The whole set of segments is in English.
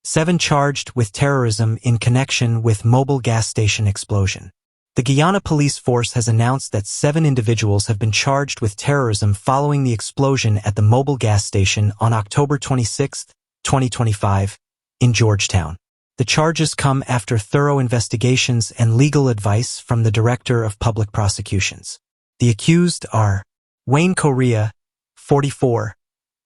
7 charged with terrorism in connection with mobile gas station explosion. The Guyana police force has announced that 7 individuals have been charged with terrorism following the explosion at the mobile gas station on October 26, 2025, in Georgetown. The charges come after thorough investigations and legal advice from the Director of Public Prosecutions. The accused are Wayne Correa, 44,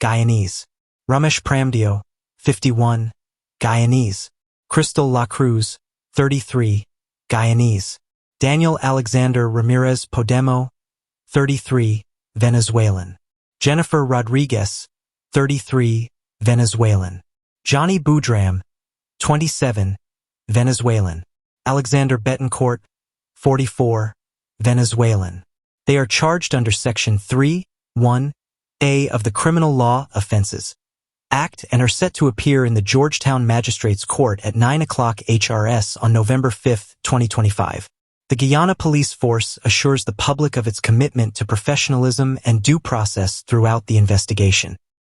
Guyanese; Ramesh Pramdio, 51, Guyanese; Crystal La Cruz, 33, Guyanese; Daniel Alexander Ramirez Podemo, 33, Venezuelan; Jennifer Rodriguez, 33, Venezuelan; Johnny Boudram, 27, Venezuelan; Alexander Betancourt, 44, Venezuelan. They are charged under Section 3(1)(a) of the Criminal Law Offenses Act and are set to appear in the Georgetown Magistrates Court at 9 o'clock HRS on November 5, 2025. The Guyana Police Force assures the public of its commitment to professionalism and due process throughout the investigation.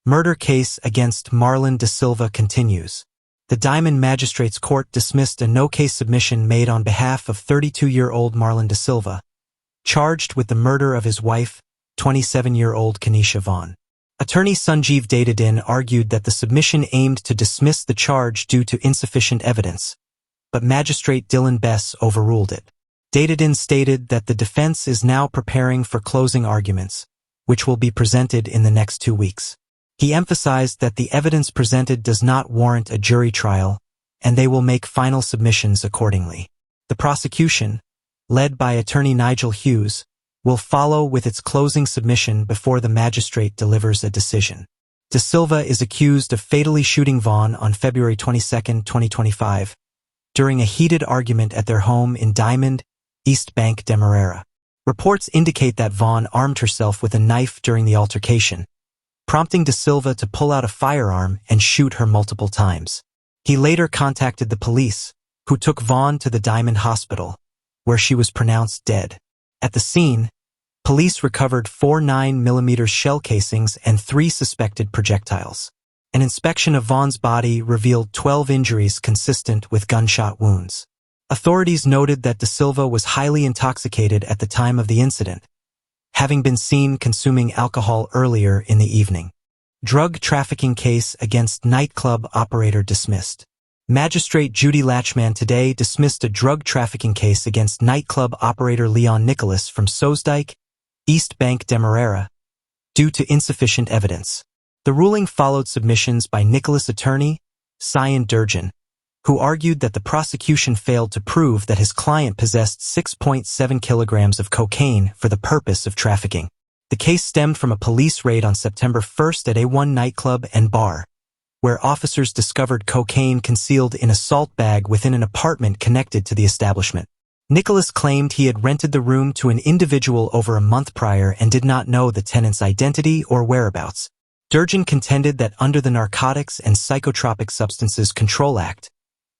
Murder case against Marlon da Silva continues. The Diamond Magistrates Court dismissed a no-case submission made on behalf of 32-year-old Marlon da Silva, charged with the murder of his wife, 27-year-old Kenesha Vaughn. Attorney Sanjeev Dadadin argued that the submission aimed to dismiss the charge due to insufficient evidence, but Magistrate Dylan Bess overruled it. Dadadin stated that the defense is now preparing for closing arguments, which will be presented in the next 2 weeks. He emphasized that the evidence presented does not warrant a jury trial, and they will make final submissions accordingly. The prosecution, led by attorney Nigel Hughes, will follow with its closing submission before the magistrate delivers a decision. Da Silva is accused of fatally shooting Vaughn on February 22, 2025, during a heated argument at their home in Diamond, East Bank Demerara. Reports indicate that Vaughn armed herself with a knife during the altercation, prompting Da Silva to pull out a firearm and shoot her multiple times. He later contacted the police, who took Vaughn to the Diamond Hospital, where she was pronounced dead. At the scene, police recovered 4 9mm shell casings and 3 suspected projectiles. An inspection of Vaughn's body revealed 12 injuries consistent with gunshot wounds. Authorities noted that Da Silva was highly intoxicated at the time of the incident, having been seen consuming alcohol earlier in the evening. Drug trafficking case against nightclub operator dismissed. Magistrate Judy Latchman today dismissed a drug trafficking case against nightclub operator Leon Nicholas from Soesdijk, East Bank Demerara, due to insufficient evidence. The ruling followed submissions by Nicholas' attorney, Cyan Durjan, who argued that the prosecution failed to prove that his client possessed 6.7 kilograms of cocaine for the purpose of trafficking. The case stemmed from a police raid on September 1st at A1 nightclub and bar, where officers discovered cocaine concealed in a salt bag within an apartment connected to the establishment. Nicholas claimed he had rented the room to an individual over a month prior and did not know the tenant's identity or whereabouts. Durjan contended that under the Narcotics and Psychotropic Substances Control Act,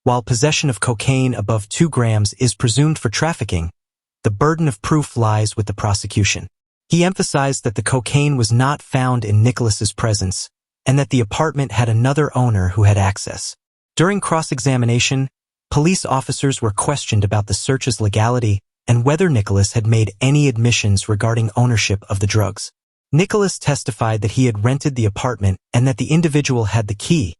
while possession of cocaine above 2 grams is presumed for trafficking, the burden of proof lies with the prosecution. He emphasized that the cocaine was not found in Nicholas's presence and that the apartment had another owner who had access. During cross-examination, police officers were questioned about the search's legality and whether Nicholas had made any admissions regarding ownership of the drugs. Nicholas testified that he had rented the apartment and that the individual had the key,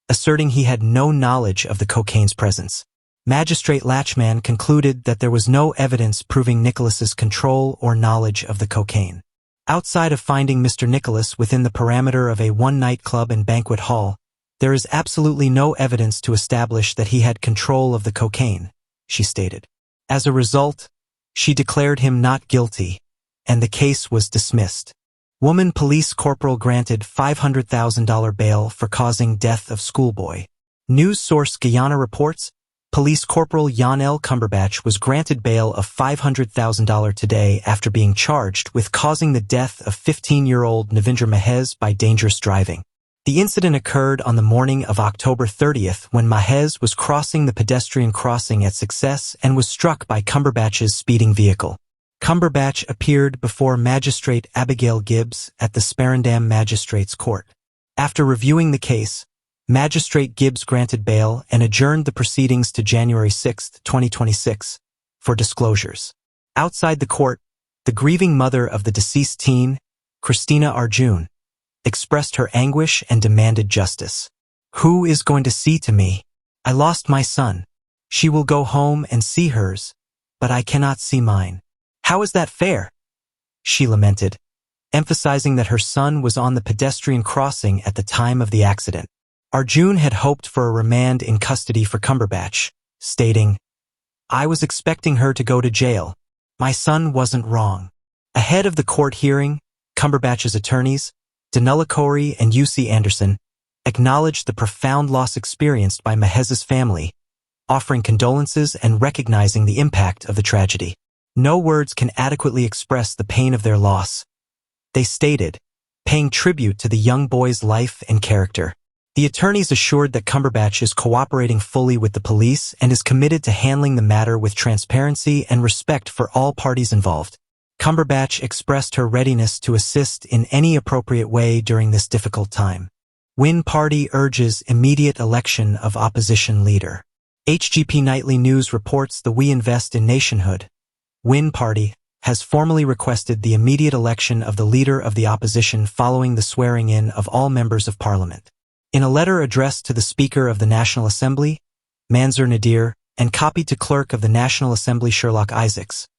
asserting he had no knowledge of the cocaine's presence. Magistrate Latchman concluded that there was no evidence proving Nicholas's control or knowledge of the cocaine. Outside of finding Mr. Nicholas within the parameter of A1 nightclub and banquet hall, there is absolutely no evidence to establish that he had control of the cocaine, she stated. As a result, she declared him not guilty, and the case was dismissed. Woman police corporal granted $500,000 bail for causing death of schoolboy. News source Guyana reports, Police Corporal Jan L. Cumberbatch was granted bail of $500,000 today after being charged with causing the death of 15-year-old Navindra Mahez by dangerous driving. The incident occurred on the morning of October 30th when Mahez was crossing the pedestrian crossing at Success and was struck by Cumberbatch's speeding vehicle. Cumberbatch appeared before Magistrate Abigail Gibbs at the Sparendam Magistrates Court. After reviewing the case, Magistrate Gibbs granted bail and adjourned the proceedings to January 6, 2026, for disclosures. Outside the court, the grieving mother of the deceased teen, Christina Arjun, expressed her anguish and demanded justice. "Who is going to see to me? I lost my son. She will go home and see hers, but I cannot see mine. How is that fair?" she lamented, emphasizing that her son was on the pedestrian crossing at the time of the accident. Arjun had hoped for a remand in custody for Cumberbatch, stating, "I was expecting her to go to jail. My son wasn't wrong." Ahead of the court hearing, Cumberbatch's attorneys, Danella Corey and UC Anderson, acknowledged the profound loss experienced by Mejez's family, offering condolences and recognizing the impact of the tragedy. No words can adequately express the pain of their loss, they stated, paying tribute to the young boy's life and character. The attorneys assured that Cumberbatch is cooperating fully with the police and is committed to handling the matter with transparency and respect for all parties involved. Cumberbatch expressed her readiness to assist in any appropriate way during this difficult time. Win Party urges immediate election of opposition leader. HGP Nightly News reports the We Invest in Nationhood, Win Party, has formally requested the immediate election of the leader of the opposition following the swearing-in of all members of parliament. In a letter addressed to the Speaker of the National Assembly, Manzoor Nadir, and copied to Clerk of the National Assembly Sherlock Isaacs,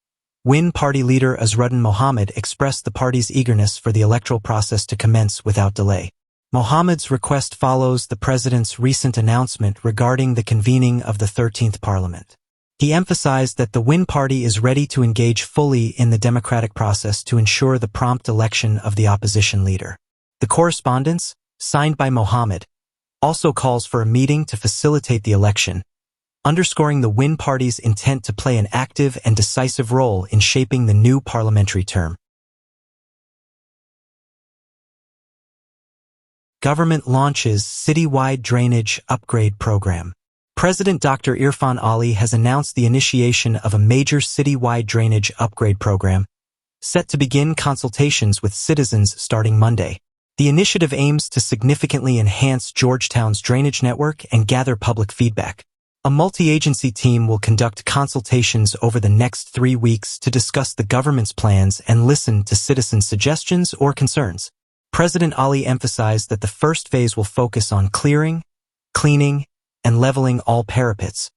Win Party leader Azruddin Mohammed expressed the party's eagerness for the electoral process to commence without delay. Mohammed's request follows the President's recent announcement regarding the convening of the 13th Parliament. He emphasized that the Win Party is ready to engage fully in the democratic process to ensure the prompt election of the opposition leader. The correspondence, signed by Mohammed, also calls for a meeting to facilitate the election, underscoring the Win Party's intent to play an active and decisive role in shaping the new parliamentary term. Government launches citywide drainage upgrade program. President Dr. Irfan Ali has announced the initiation of a major citywide drainage upgrade program, set to begin consultations with citizens starting Monday. The initiative aims to significantly enhance Georgetown's drainage network and gather public feedback. A multi-agency team will conduct consultations over the next 3 weeks to discuss the government's plans and listen to citizens' suggestions or concerns. President Ali emphasized that the first phase will focus on clearing, cleaning, and leveling all parapets,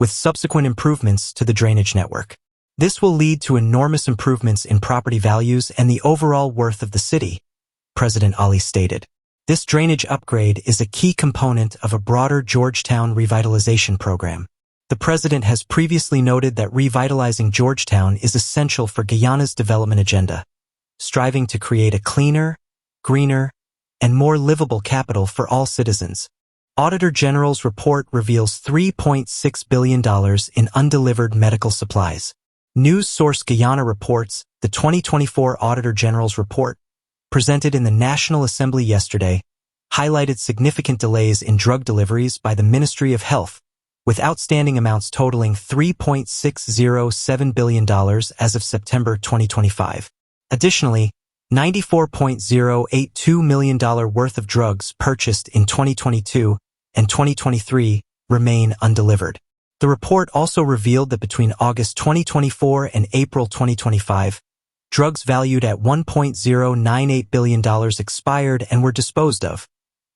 with subsequent improvements to the drainage network. This will lead to enormous improvements in property values and the overall worth of the city, President Ali stated. This drainage upgrade is a key component of a broader Georgetown revitalization program. The president has previously noted that revitalizing Georgetown is essential for Guyana's development agenda, striving to create a cleaner, greener, and more livable capital for all citizens. Auditor General's report reveals $3.6 billion in undelivered medical supplies. News source Guyana reports the 2024 Auditor General's report, presented in the National Assembly yesterday, highlighted significant delays in drug deliveries by the Ministry of Health, with outstanding amounts totaling $3.607 billion as of September 2025. Additionally, $94.082 million worth of drugs purchased in 2022 and 2023 remain undelivered. The report also revealed that between August 2024 and April 2025, drugs valued at $1.098 billion expired and were disposed of,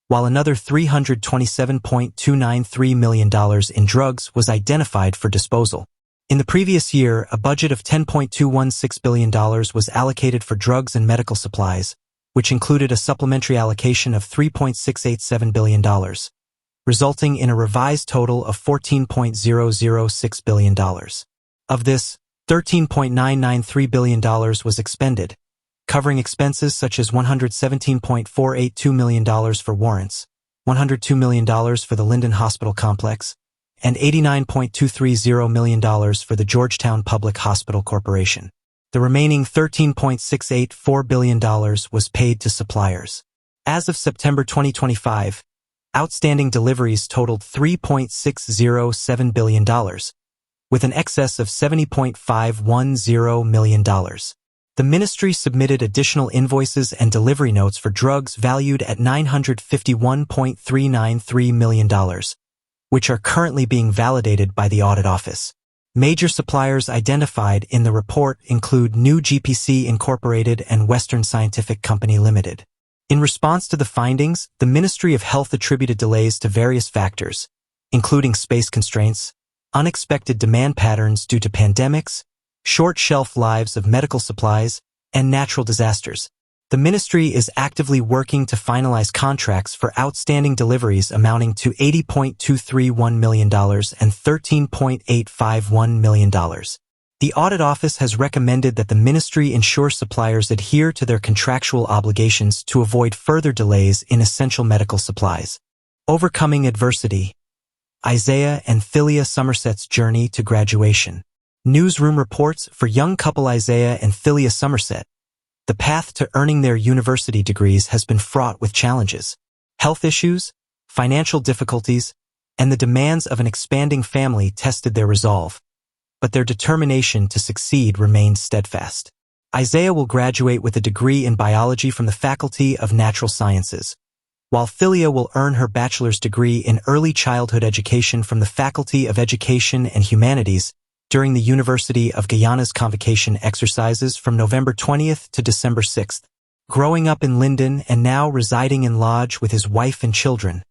while another $327.293 million in drugs was identified for disposal. In the previous year, a budget of $10.216 billion was allocated for drugs and medical supplies, which included a supplementary allocation of $3.687 billion, resulting in a revised total of $14.006 billion. Of this, $13.993 billion was expended, covering expenses such as $117.482 million for warrants, $102 million for the Linden Hospital Complex, and $89.230 million for the Georgetown Public Hospital Corporation. The remaining $13.684 billion was paid to suppliers. As of September 2025, outstanding deliveries totaled $3.607 billion, with an excess of $70.510 million. The ministry submitted additional invoices and delivery notes for drugs valued at $951.393 million, which are currently being validated by the Audit Office. Major suppliers identified in the report include New GPC Incorporated and Western Scientific Company Limited. In response to the findings, the Ministry of Health attributed delays to various factors, including space constraints, unexpected demand patterns due to pandemics, short shelf lives of medical supplies, and natural disasters. The ministry is actively working to finalize contracts for outstanding deliveries amounting to $80.231 million and $13.851 million. The Audit Office has recommended that the ministry ensure suppliers adhere to their contractual obligations to avoid further delays in essential medical supplies. Overcoming adversity. Isaiah and Philia Somerset's journey to graduation. Newsroom reports for young couple Isaiah and Philia Somerset. The path to earning their university degrees has been fraught with challenges. Health issues, financial difficulties, and the demands of an expanding family tested their resolve, but their determination to succeed remained steadfast. Isaiah will graduate with a degree in biology from the Faculty of Natural Sciences, while Philia will earn her bachelor's degree in early childhood education from the Faculty of Education and Humanities during the University of Guyana's convocation exercises from November 20th to December 6th. Growing up in Linden and now residing in Lodge with his wife and children,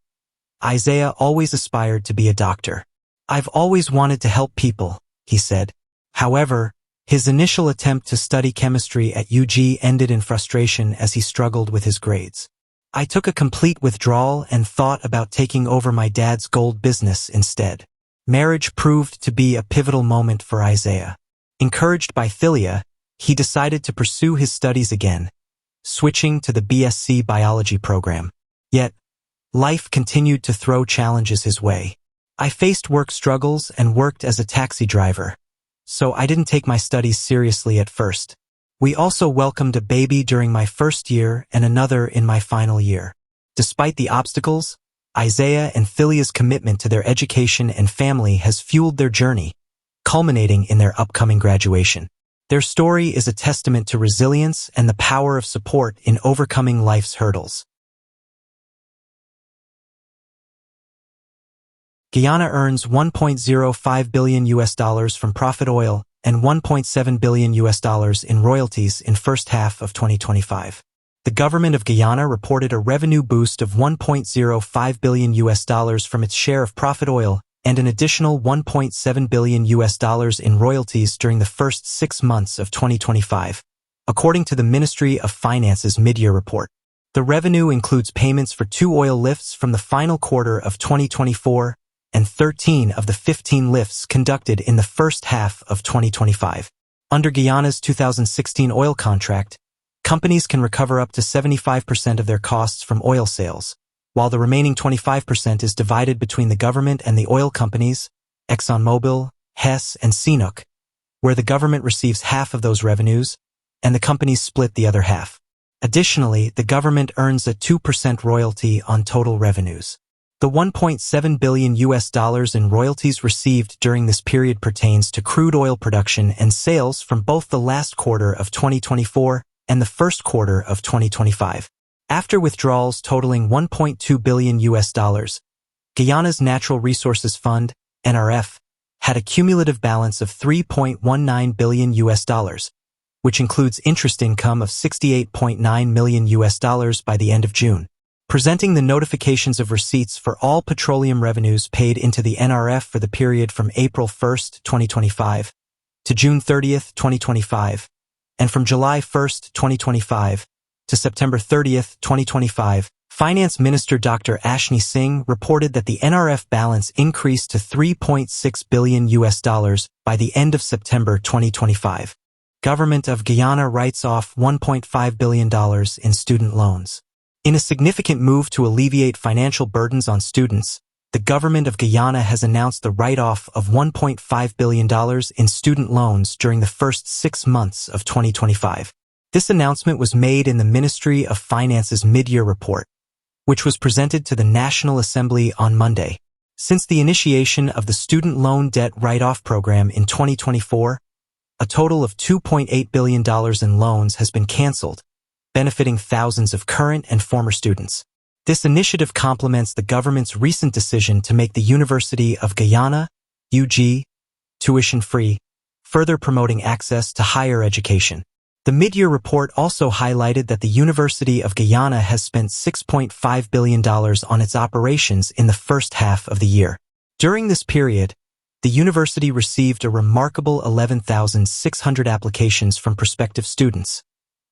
Isaiah always aspired to be a doctor. "I've always wanted to help people," he said. However, his initial attempt to study chemistry at UG ended in frustration as he struggled with his grades. "I took a complete withdrawal and thought about taking over my dad's gold business instead." Marriage proved to be a pivotal moment for Isaiah. Encouraged by Philia, he decided to pursue his studies again, switching to the BSc biology program. Yet, life continued to throw challenges his way. "I faced work struggles and worked as a taxi driver, so I didn't take my studies seriously at first. We also welcomed a baby during my first year and another in my final year." Despite the obstacles, Isaiah and Philia's commitment to their education and family has fueled their journey, culminating in their upcoming graduation. Their story is a testament to resilience and the power of support in overcoming life's hurdles. Guyana earns $1.05 billion from profit oil and $1.7 billion in royalties in first half of 2025. The government of Guyana reported a revenue boost of $1.05 billion from its share of profit oil and an additional $1.7 billion in royalties during the first 6 months of 2025, according to the Ministry of Finance's mid-year report. The revenue includes payments for 2 oil lifts from the final quarter of 2024 and 13 of the 15 lifts conducted in the first half of 2025. Under Guyana's 2016 oil contract, companies can recover up to 75% of their costs from oil sales, while the remaining 25% is divided between the government and the oil companies, ExxonMobil, Hess, and CNOOC, where the government receives half of those revenues, and the companies split the other half. Additionally, the government earns a 2% royalty on total revenues. The $1.7 billion in royalties received during this period pertains to crude oil production and sales from both the last quarter of 2024 and the first quarter of 2025. After withdrawals totaling $1.2 billion, Guyana's Natural Resources Fund, NRF, had a cumulative balance of $3.19 billion, which includes interest income of $68.9 million by the end of June. Presenting the notifications of receipts for all petroleum revenues paid into the NRF for the period from April 1, 2025, to June 30, 2025, and from July 1, 2025, to September 30, 2025, Finance Minister Dr. Ashni Singh reported that the NRF balance increased to $3.6 billion by the end of September 2025. Government of Guyana writes off $1.5 billion in student loans. In a significant move to alleviate financial burdens on students, the government of Guyana has announced the write-off of $1.5 billion in student loans during the first 6 months of 2025. This announcement was made in the Ministry of Finance's mid-year report, which was presented to the National Assembly on Monday. Since the initiation of the student loan debt write-off program in 2024, a total of $2.8 billion in loans has been canceled, benefiting thousands of current and former students. This initiative complements the government's recent decision to make the University of Guyana, UG, tuition-free, further promoting access to higher education. The mid-year report also highlighted that the University of Guyana has spent $6.5 billion on its operations in the first half of the year. During this period, the university received a remarkable 11,600 applications from prospective students,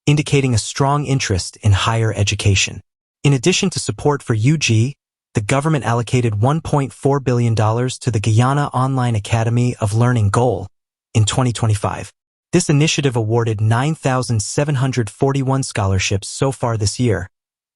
indicating a strong interest in higher education. In addition to support for UG, the government allocated $1.4 billion to the Guyana Online Academy of Learning Goal in 2025. This initiative awarded 9,741 scholarships so far this year,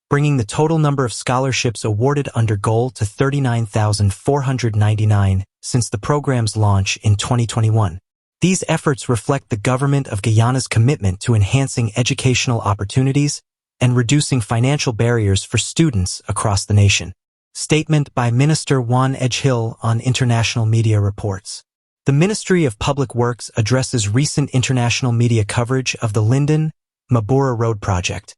bringing the total number of scholarships awarded under Goal to 39,499 since the program's launch in 2021. These efforts reflect the government of Guyana's commitment to enhancing educational opportunities and reducing financial barriers for students across the nation. Statement by Minister Juan Edgehill on international media reports. The Ministry of Public Works addresses recent international media coverage of the Linden-Mabura Road project,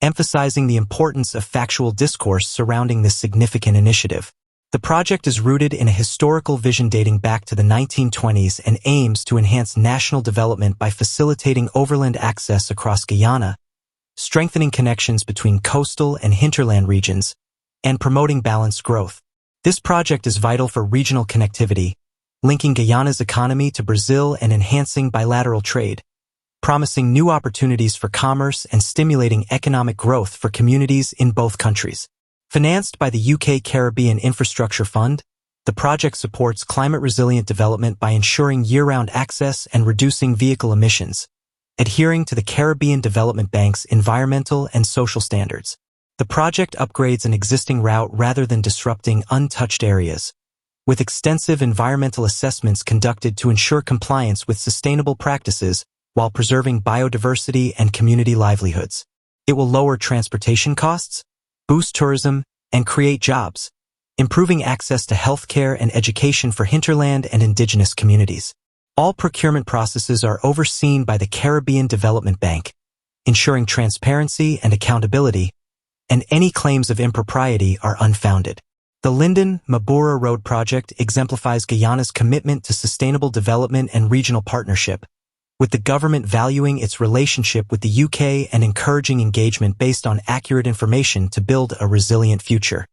emphasizing the importance of factual discourse surrounding this significant initiative. The project is rooted in a historical vision dating back to the 1920s and aims to enhance national development by facilitating overland access across Guyana, strengthening connections between coastal and hinterland regions, and promoting balanced growth. This project is vital for regional connectivity, linking Guyana's economy to Brazil and enhancing bilateral trade, promising new opportunities for commerce and stimulating economic growth for communities in both countries. Financed by the UK Caribbean Infrastructure Fund, the project supports climate-resilient development by ensuring year-round access and reducing vehicle emissions, adhering to the Caribbean Development Bank's environmental and social standards. The project upgrades an existing route rather than disrupting untouched areas, with extensive environmental assessments conducted to ensure compliance with sustainable practices while preserving biodiversity and community livelihoods. It will lower transportation costs, boost tourism, and create jobs, improving access to healthcare and education for hinterland and indigenous communities. All procurement processes are overseen by the Caribbean Development Bank, ensuring transparency and accountability, and any claims of impropriety are unfounded. The Linden-Mabura Road project exemplifies Guyana's commitment to sustainable development and regional partnership, with the government valuing its relationship with the UK and encouraging engagement based on accurate information to build a resilient future.